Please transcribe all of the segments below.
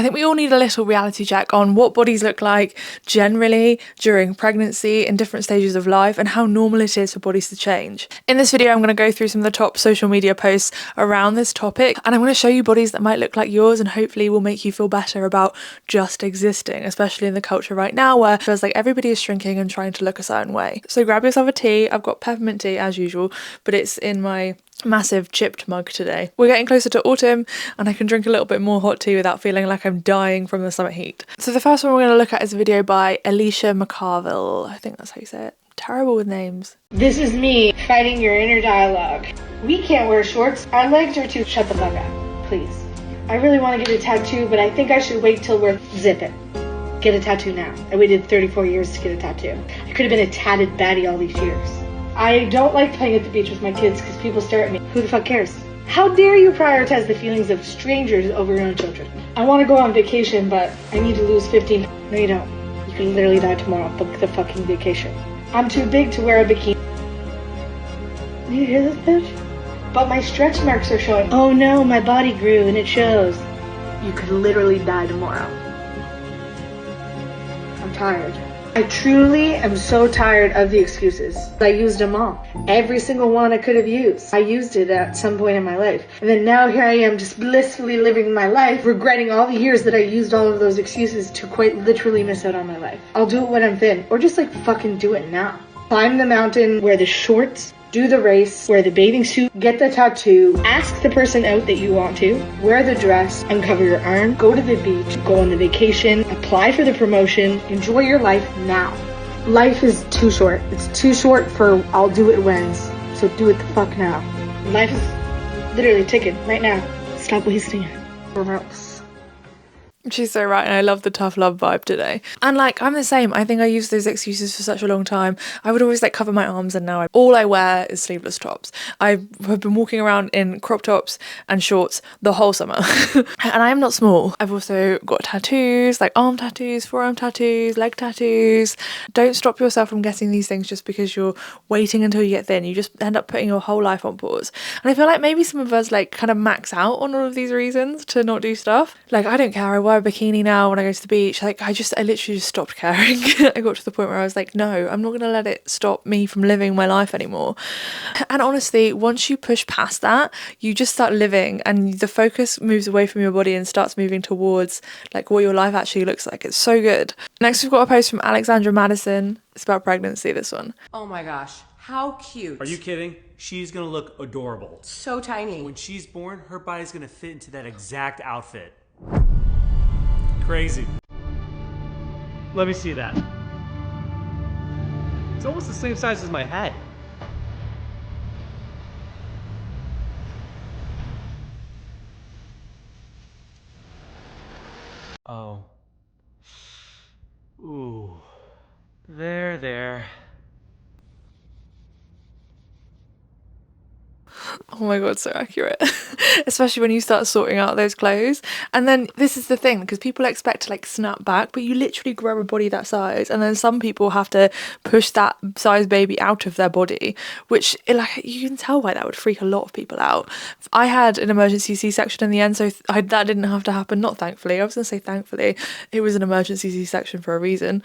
I think we all need a little reality check on what bodies look like generally during pregnancy in different stages of life and how normal it is for bodies to change. In this video, I'm going to go through some of the top social media posts around this topic, and I'm going to show you bodies that might look like yours and hopefully will make you feel better about just existing, especially in the culture right now where it feels like everybody is shrinking and trying to look a certain way. So grab yourself a tea. I've got peppermint tea as usual, but it's in my massive chipped mug today. We're getting closer to autumn and I can drink a little bit more hot tea without feeling like I'm dying from the summer heat. So the first one we're going to look at is a video by Alicia McCarville. I think that's how you say it. Terrible with names. This is me fighting your inner dialogue. We can't wear shorts. Our legs are too. Shut the fuck up, please. I really want to get a tattoo, but I think I should wait till we're zip it. Get a tattoo now. I waited 34 years to get a tattoo. I could have been a tatted baddie all these years. I don't like playing at the beach with my kids because people stare at me. Who the fuck cares? How dare you prioritize the feelings of strangers over your own children? I want to go on vacation, but I need to lose 15. No, you don't. You can literally die tomorrow. Book the fucking vacation. I'm too big to wear a bikini. Do you hear this, bitch? But my stretch marks are showing. Oh no, my body grew and it shows. You could literally die tomorrow. I'm tired. I truly am so tired of the excuses. I used them all. Every single one I could have used. I used it at some point in my life. And then now here I am just blissfully living my life, regretting all the years that I used all of those excuses to quite literally miss out on my life. I'll do it when I'm thin, or just like fucking do it now. Climb the mountain, wear the shorts, do the race, wear the bathing suit, get the tattoo, ask the person out that you want to, wear the dress, uncover your arm, go to the beach, go on the vacation, apply for the promotion, enjoy your life now. Life is too short. It's too short for I'll do it when's. So do it the fuck now. Life is literally ticking right now. Stop wasting it. Or else. She's so right, and I love the tough love vibe today. And like, I'm the same. I think I used those excuses for such a long time. I would always like cover my arms, and now all I wear is sleeveless tops. I have been walking around in crop tops and shorts the whole summer. And I am not small. I've also got tattoos, like arm tattoos, forearm tattoos, leg tattoos. Don't stop yourself from getting these things just because you're waiting until you get thin. You just end up putting your whole life on pause. And I feel like maybe some of us like kind of max out on all of these reasons to not do stuff. Like, I don't care. I wear a bikini now when I go to the beach. Like, I literally just stopped caring. I got to the point where I was like, no, I'm not going to let it stop me from living my life anymore. And honestly, once you push past that, you just start living and the focus moves away from your body and starts moving towards like what your life actually looks like. It's so good. Next, we've got a post from Alexandra Madison. It's about pregnancy, this one. Oh my gosh, how cute. Are you kidding? She's gonna look adorable. So tiny. When she's born, her body's gonna fit into that exact outfit. Crazy. Let me see that. It's almost the same size as my head. Oh. Ooh. There. Oh my god, so accurate. Especially when you start sorting out those clothes. And then this is the thing, because people expect to like snap back, but you literally grow a body that size, and then some people have to push that size baby out of their body, which like you can tell why that would freak a lot of people out. I had an emergency C-section in the end, so that didn't have to happen. Not thankfully, I was gonna say thankfully. It was an emergency C-section for a reason.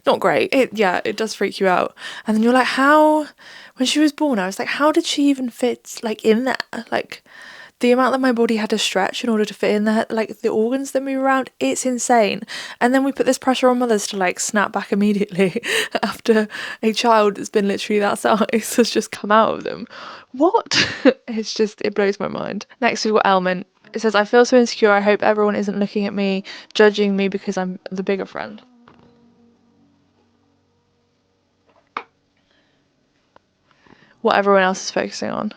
Not great. It does freak you out. And then you're like, how, when she was born, I was like, how did she even fit like in there? Like the amount that my body had to stretch in order to fit in there, like the organs that move around, it's insane. And then we put this pressure on mothers to like snap back immediately after a child that's been literally that size has just come out of them. What? It blows my mind. Next we've got Elman. It says, I feel so insecure. I hope everyone isn't looking at me, judging me because I'm the bigger friend. What everyone else is focusing on.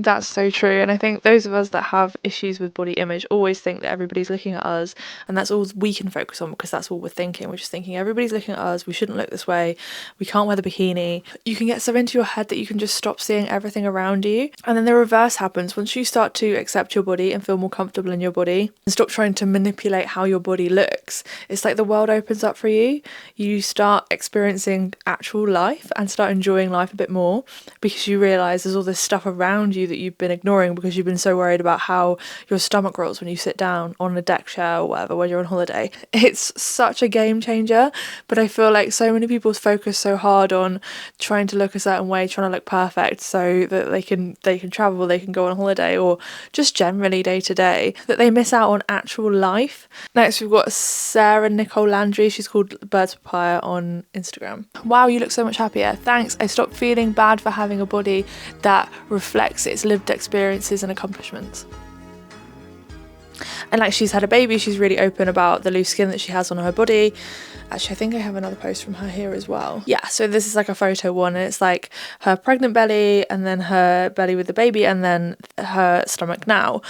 That's so true. And I think those of us that have issues with body image always think that everybody's looking at us, and that's all we can focus on because that's all we're thinking. We're just thinking everybody's looking at us, we shouldn't look this way, we can't wear the bikini. You can get so into your head that you can just stop seeing everything around you. And then the reverse happens once you start to accept your body and feel more comfortable in your body and stop trying to manipulate how your body looks. It's like the world opens up for you. You start experiencing actual life and start enjoying life a bit more because you realise there's all this stuff around you that you've been ignoring because you've been so worried about how your stomach rolls when you sit down on a deck chair or whatever when you're on holiday. It's such a game changer, but I feel like so many people focus so hard on trying to look a certain way, trying to look perfect so that they can travel, they can go on holiday, or just generally day to day, that they miss out on actual life. Next we've got Sarah Nicole Landry. She's called Birds Papaya on Instagram. Wow, you look so much happier. Thanks. I stopped feeling bad for having a body that reflects its lived experiences and accomplishments. And like, she's had a baby, she's really open about the loose skin that she has on her body. Actually, I think I have another post from her here as well. Yeah, so this is like a photo one, and it's like her pregnant belly and then her belly with the baby and then her stomach now.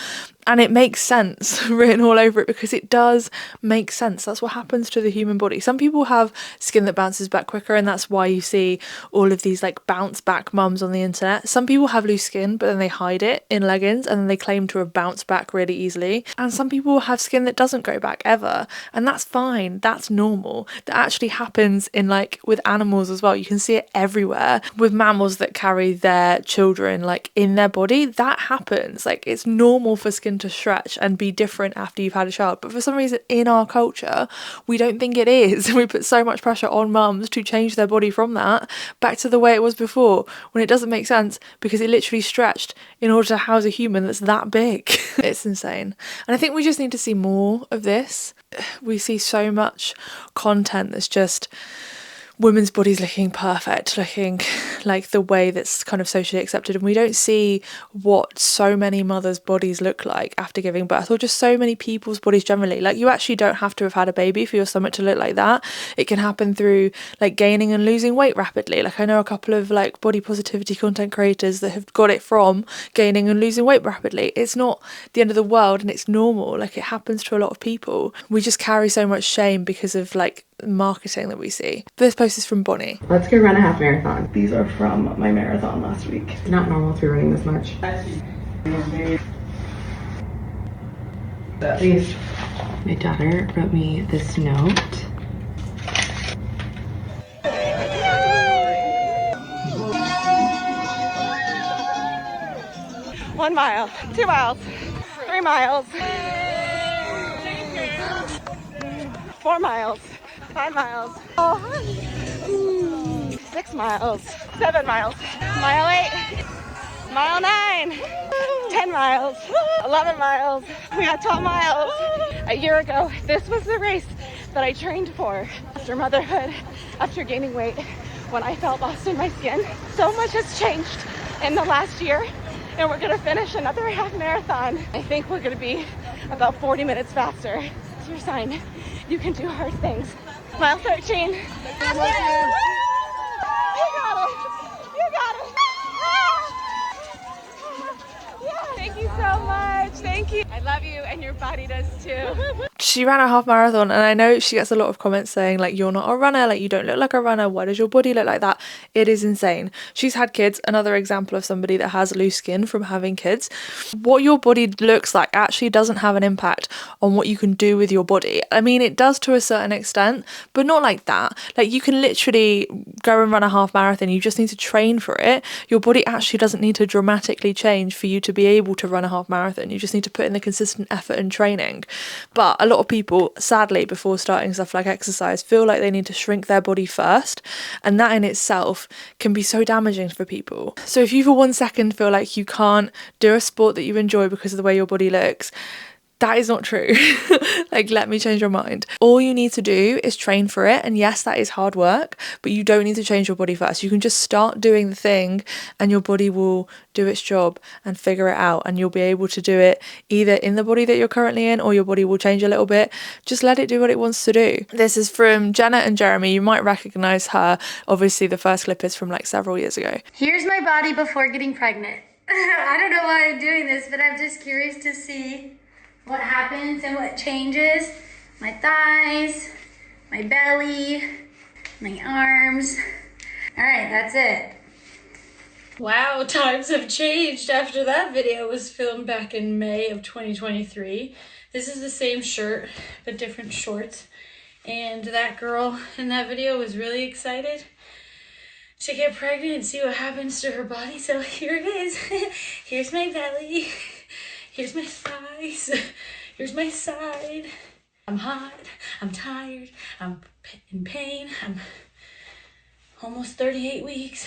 And it makes sense written all over it because it does make sense. That's what happens to the human body. Some people have skin that bounces back quicker, and that's why you see all of these like bounce back mums on the internet. Some people have loose skin, but then they hide it in leggings and then they claim to have bounced back really easily. And some people have skin that doesn't go back ever. And that's fine. That's normal. That actually happens in like with animals as well. You can see it everywhere. With mammals that carry their children like in their body, that happens. Like, it's normal for skin to stretch and be different after you've had a child, but for some reason in our culture we don't think it is. We put so much pressure on mums to change their body from that back to the way it was before, when it doesn't make sense because it literally stretched in order to house a human that's that big. It's insane. And I think we just need to see more of this. We see so much content that's just women's bodies looking perfect, looking like the way that's kind of socially accepted, and we don't see what so many mothers' bodies look like after giving birth, or just so many people's bodies generally. Like, you actually don't have to have had a baby for your stomach to look like that. It can happen through like gaining and losing weight rapidly. Like, I know a couple of like body positivity content creators that have got it from gaining and losing weight rapidly. It's not the end of the world, and it's normal. Like, it happens to a lot of people. We just carry so much shame because of like marketing that we see. This post is from Bonnie. Let's go run a half marathon. These are from my marathon last week. It's not normal to be running this much. Please. My daughter wrote me this note. One mile, 2 miles, 3 miles, 4 miles, 5 miles, 6 miles, 7 miles, mile 8, mile 9, 10 miles, 11 miles. We got 12 miles. A year ago, this was the race that I trained for. After motherhood, after gaining weight, when I felt lost in my skin, so much has changed in the last year, and we're gonna finish another half marathon. I think we're gonna be about 40 minutes faster. It's your sign. You can do hard things. Mile 13. You got it. You got it. Yeah. Thank you so much. Thank you. I love you, and your body does too. She ran a half marathon, and I know she gets a lot of comments saying like, you're not a runner, like you don't look like a runner, why does your body look like that? It is insane. She's had kids, another example of somebody that has loose skin from having kids. What your body looks like actually doesn't have an impact on what you can do with your body. I mean, it does to a certain extent, but not like that. Like, you can literally go and run a half marathon, you just need to train for it. Your body actually doesn't need to dramatically change for you to be able to run a half marathon. You just need to put in the consistent effort and training. But a lot of people, sadly, before starting stuff like exercise, feel like they need to shrink their body first, and that in itself can be so damaging for people. So if you for 1 second feel like you can't do a sport that you enjoy because of the way your body looks, that is not true. Like, let me change your mind. All you need to do is train for it. And yes, that is hard work, but you don't need to change your body first. You can just start doing the thing and your body will do its job and figure it out. And you'll be able to do it either in the body that you're currently in, or your body will change a little bit. Just let it do what it wants to do. This is from Jenna and Jeremy. You might recognize her. Obviously, the first clip is from like several years ago. Here's my body before getting pregnant. I don't know why I'm doing this, but I'm just curious to see what happens and what changes. My thighs, my belly, my arms. All right, that's it. Wow, times have changed after that video was filmed back in May of 2023. This is the same shirt, but different shorts. And that girl in that video was really excited to get pregnant and see what happens to her body. So here it is. Here's my belly. Here's my thighs. Here's my side. I'm hot. I'm tired. I'm in pain. I'm almost 38 weeks.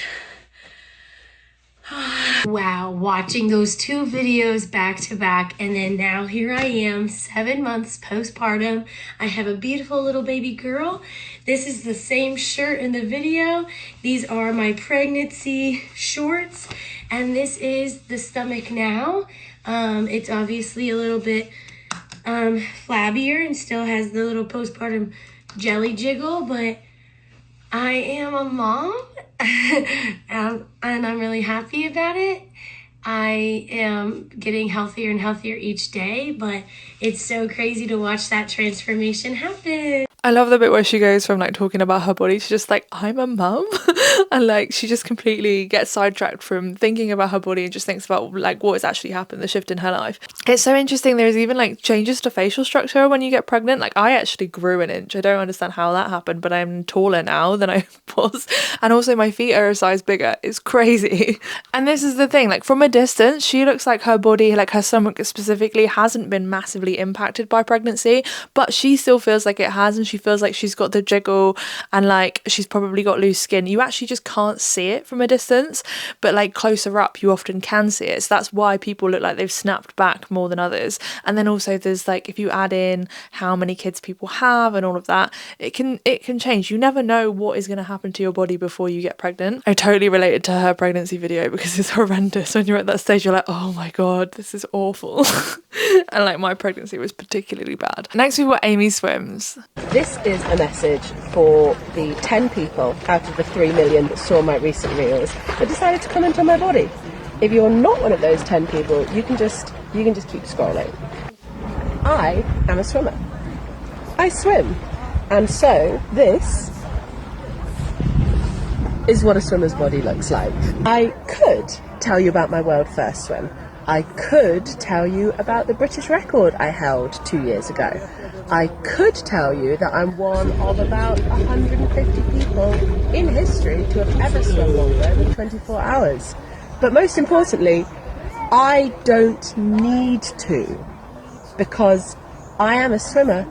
Wow, watching those two videos back to back, and then now here I am, 7 months postpartum. I have a beautiful little baby girl. This is the same shirt in the video. These are my pregnancy shorts, and this is the stomach now. It's obviously a little bit flabbier and still has the little postpartum jelly jiggle, but I am a mom. And I'm really happy about it. I am getting healthier and healthier each day, but it's so crazy to watch that transformation happen. I love the bit where she goes from like talking about her body to just like, I'm a mum. And like she just completely gets sidetracked from thinking about her body and just thinks about like what has actually happened, the shift in her life. It's so interesting. There's even like changes to facial structure when you get pregnant. Like I actually grew an inch. I don't understand how that happened, but I'm taller now than I was. And also my feet are a size bigger. It's crazy. And this is the thing, like from a distance, she looks like her body, like her stomach specifically, hasn't been massively impacted by pregnancy, but she still feels like it has, and she feels like she's got the jiggle and like she's probably got loose skin. You actually just can't see it from a distance, but like closer up you often can see it. So that's why people look like they've snapped back more than others. And then also there's like, if you add in how many kids people have and all of that, it can change. You never know what is going to happen to your body before you get pregnant. I totally related to her pregnancy video because it's horrendous. When you're at that stage, you're like, oh my god, this is awful. And like my pregnancy was particularly bad. Next we've got Amy Swims. This is a message for the 10 people out of the 3 million that saw my recent reels that decided to comment on my body. If you're not one of those 10 people, you can just keep scrolling. I am a swimmer. I swim. And so this is what a swimmer's body looks like. I could tell you about my world first swim. I could tell you about the British record I held 2 years ago. I could tell you that I'm one of about 150 people in history to have ever swum longer than 24 hours. But most importantly, I don't need to, because I am a swimmer.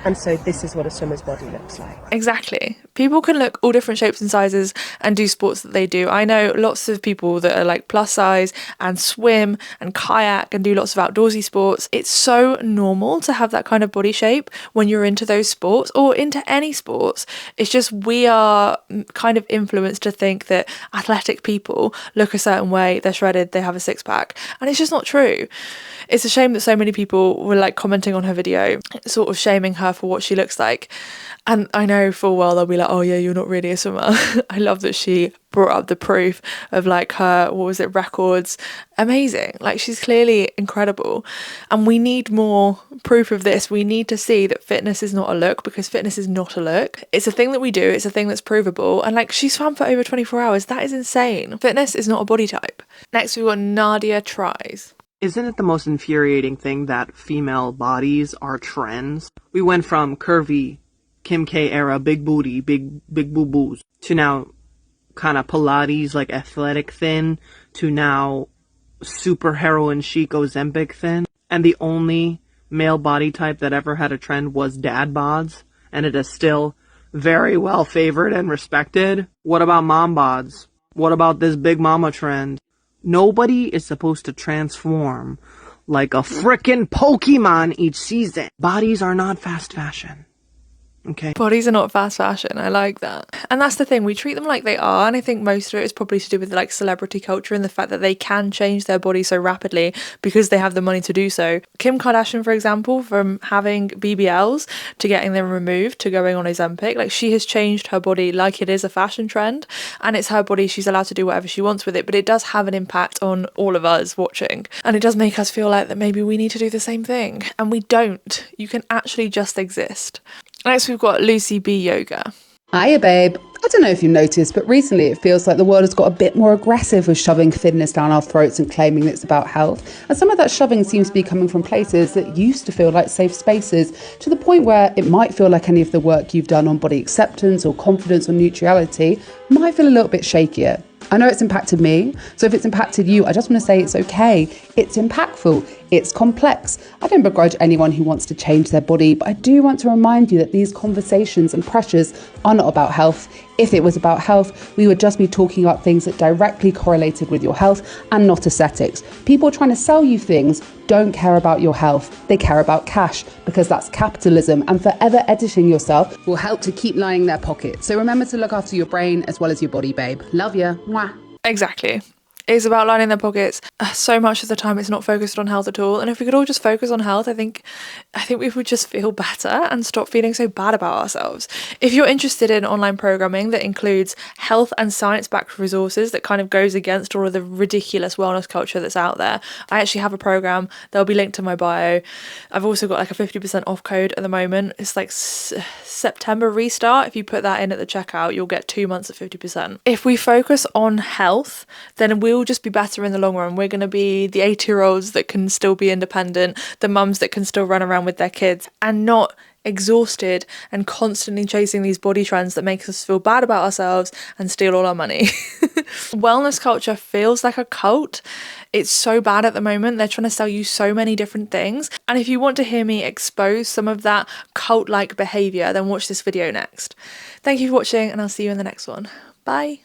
And so this is what a swimmer's body looks like. Exactly. People can look all different shapes and sizes and do sports that they do. I know lots of people that are like plus size and swim and kayak and do lots of outdoorsy sports. It's so normal to have that kind of body shape when you're into those sports or into any sports. It's just we are kind of influenced to think that athletic people look a certain way, they're shredded, they have a six pack. And it's just not true. It's a shame that so many people were like commenting on her video, sort of shaming her for what she looks like. And I know full well they'll be like, oh yeah, you're not really a swimmer. I love that she brought up the proof of like her, what was it, records. Amazing. Like she's clearly incredible. And we need more proof of this. We need to see that fitness is not a look, because fitness is not a look. It's a thing that we do. It's a thing that's provable. And like she's swam for over 24 hours. That is insane. Fitness is not a body type. Next we've got Nadia Tries. Isn't it the most infuriating thing that female bodies are trends? We went from curvy, Kim K era, big booty, big boo-boos, to now kind of Pilates, like athletic thin, to now super heroin chic Ozempic thin. And the only male body type that ever had a trend was dad bods, and it is still very well favored and respected. What about mom bods? What about this big mama trend? Nobody is supposed to transform like a frickin' Pokemon each season. Bodies are not fast fashion. Okay. Bodies are not fast fashion. I like that. And that's the thing, we treat them like they are, and I think most of it is probably to do with like celebrity culture and the fact that they can change their body so rapidly because they have the money to do so. Kim Kardashian, for example, from having BBLs to getting them removed to going on Ozempic, like she has changed her body like it is a fashion trend, and it's her body, she's allowed to do whatever she wants with it, but it does have an impact on all of us watching, and it does make us feel like that maybe we need to do the same thing, and we don't. You can actually just exist. Next, we've got Lucy B Yoga. Hiya, babe. I don't know if you noticed, but recently it feels like the world has got a bit more aggressive with shoving fitness down our throats and claiming it's about health. And some of that shoving seems to be coming from places that used to feel like safe spaces, to the point where it might feel like any of the work you've done on body acceptance or confidence or neutrality might feel a little bit shakier. I know it's impacted me, so if it's impacted you, I just want to say it's okay. It's impactful. It's complex. I don't begrudge anyone who wants to change their body, but I do want to remind you that these conversations and pressures are not about health. If it was about health, we would just be talking about things that directly correlated with your health and not aesthetics. People trying to sell you things don't care about your health. They care about cash, because that's capitalism, and forever editing yourself will help to keep lining their pockets. So remember to look after your brain as well as your body, babe. Love ya. Mwah. Exactly. It's about lining their pockets. So much of the time it's not focused on health at all. And if we could all just focus on health, I think we would just feel better and stop feeling so bad about ourselves. If you're interested in online programming that includes health and science-backed resources that kind of goes against all of the ridiculous wellness culture that's out there, I actually have a program. They'll be linked in my bio. I've also got like a 50% off code at the moment. It's like September restart. If you put that in at the checkout, you'll get 2 months at 50%. If we focus on health, then we'll just be better in the long run. We're going to be the 80-year-olds that can still be independent, the mums that can still run around with their kids, and not exhausted and constantly chasing these body trends that make us feel bad about ourselves and steal all our money. Wellness culture feels like a cult. It's so bad at the moment. They're trying to sell you so many different things. And if you want to hear me expose some of that cult-like behaviour, then watch this video next. Thank you for watching, and I'll see you in the next one. Bye.